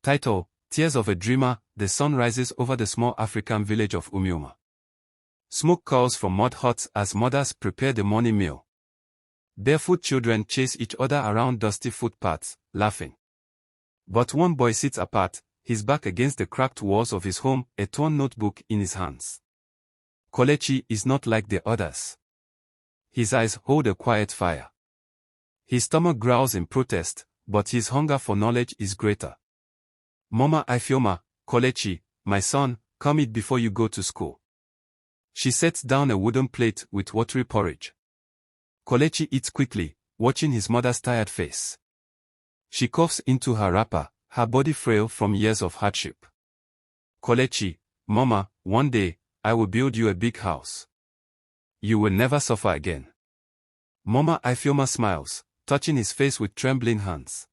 Title: Tears of a Dreamer. The sun rises over the small African village of Umiuma. Smoke curls from mud huts as mothers prepare the morning meal. Barefoot children chase each other around dusty footpaths, laughing. But one boy sits apart, his back against the cracked walls of his home, a torn notebook in his hands. Kelechi is not like the others. His eyes hold a quiet fire. His stomach growls in protest, but his hunger for knowledge is greater. Mama Ifeoma, Kelechi, my son, come eat before you go to school. She sets down a wooden plate with watery porridge. Kelechi eats quickly, watching his mother's tired face. She coughs into her wrapper, her body frail from years of hardship. Kelechi, Mama, one day, I will build you a big house. You will never suffer again. Mama Ifeoma smiles, touching his face with trembling hands.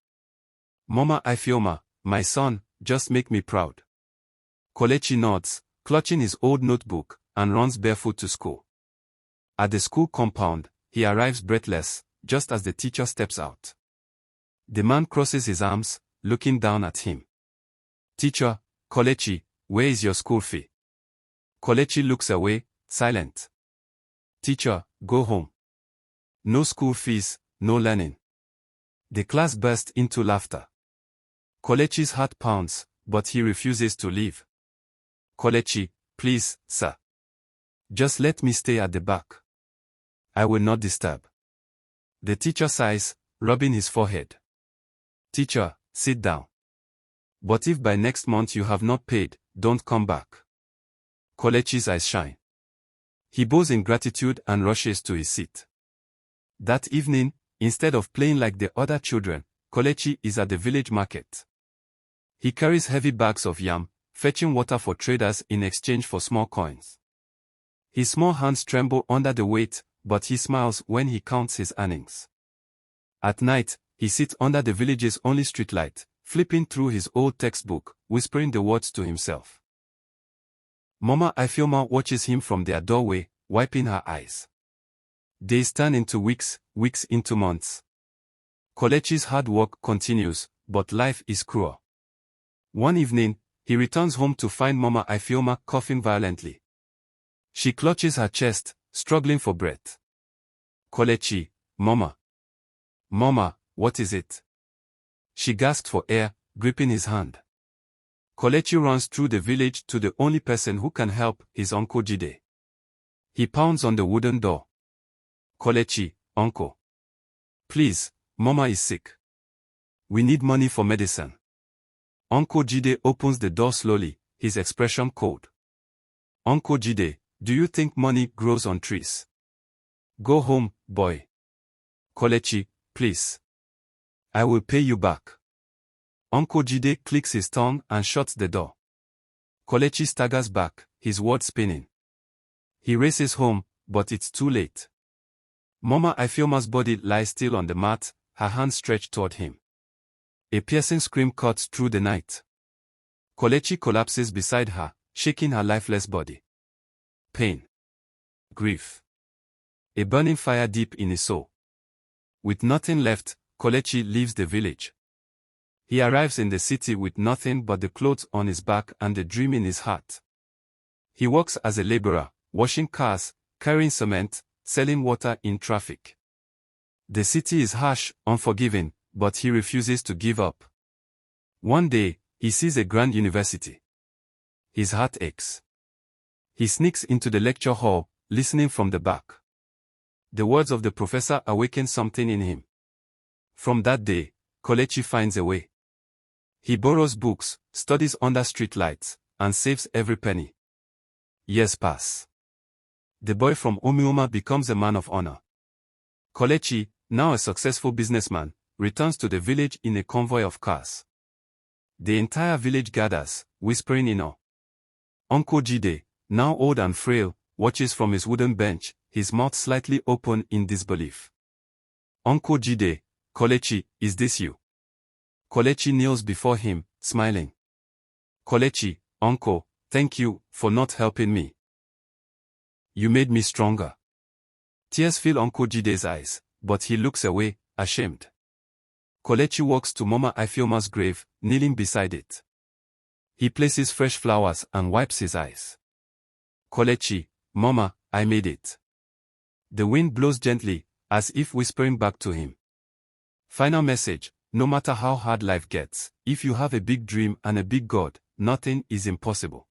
Mama Ifeoma, my son, just make me proud. Kelechi nods, clutching his old notebook, and runs barefoot to school. At the school compound, he arrives breathless, just as the teacher steps out. The man crosses his arms, looking down at him. Teacher, Kelechi, where is your school fee? Kelechi looks away, silent. Teacher, go home. No school fees, no learning. The class burst into laughter. Kelechi's heart pounds, but he refuses to leave. Kelechi, please, sir. Just let me stay at the back. I will not disturb. The teacher sighs, rubbing his forehead. Teacher, sit down. But if by next month you have not paid, don't come back. Kelechi's eyes shine. He bows in gratitude and rushes to his seat. That evening, instead of playing like the other children, Kelechi is at the village market. He carries heavy bags of yam, fetching water for traders in exchange for small coins. His small hands tremble under the weight, but he smiles when he counts his earnings. At night, he sits under the village's only streetlight, flipping through his old textbook, whispering the words to himself. Mama Ifeoma watches him from their doorway, wiping her eyes. Days turn into weeks, weeks into months. Kelechi's hard work continues, but life is cruel. One evening, he returns home to find Mama Ifeoma coughing violently. She clutches her chest, struggling for breath. Kelechi, Mama. Mama, what is it? She gasps for air, gripping his hand. Kelechi runs through the village to the only person who can help, his Uncle Jide. He pounds on the wooden door. Kelechi, Uncle. Please, Mama is sick. We need money for medicine. Uncle Jide opens the door slowly, his expression cold. Uncle Jide, do you think money grows on trees? Go home, boy. Kelechi, please. I will pay you back. Uncle Jide clicks his tongue and shuts the door. Kelechi staggers back, his words spinning. He races home, but it's too late. Mama Ifeoma's body lies still on the mat, her hands stretched toward him. A piercing scream cuts through the night. Kelechi collapses beside her, shaking her lifeless body. Pain. Grief. A burning fire deep in his soul. With nothing left, Kelechi leaves the village. He arrives in the city with nothing but the clothes on his back and the dream in his heart. He works as a laborer, washing cars, carrying cement, selling water in traffic. The city is harsh, unforgiving, but he refuses to give up. One day, he sees a grand university. His heart aches. He sneaks into the lecture hall, listening from the back. The words of the professor awaken something in him. From that day, Kelechi finds a way. He borrows books, studies under streetlights, and saves every penny. Years pass. The boy from Umiuma becomes a man of honor. Kelechi, now a successful businessman, returns to the village in a convoy of cars. The entire village gathers, whispering in awe. Uncle Jide, now old and frail, watches from his wooden bench, his mouth slightly open in disbelief. Uncle Jide, Kelechi, is this you? Kelechi kneels before him, smiling. Kelechi, Uncle, thank you for not helping me. You made me stronger. Tears fill Uncle Jide's eyes, but he looks away, ashamed. Kelechi walks to Mama Ifeoma's grave, kneeling beside it. He places fresh flowers and wipes his eyes. Kelechi, Mama, I made it. The wind blows gently, as if whispering back to him. Final message: no matter how hard life gets, if you have a big dream and a big God, nothing is impossible.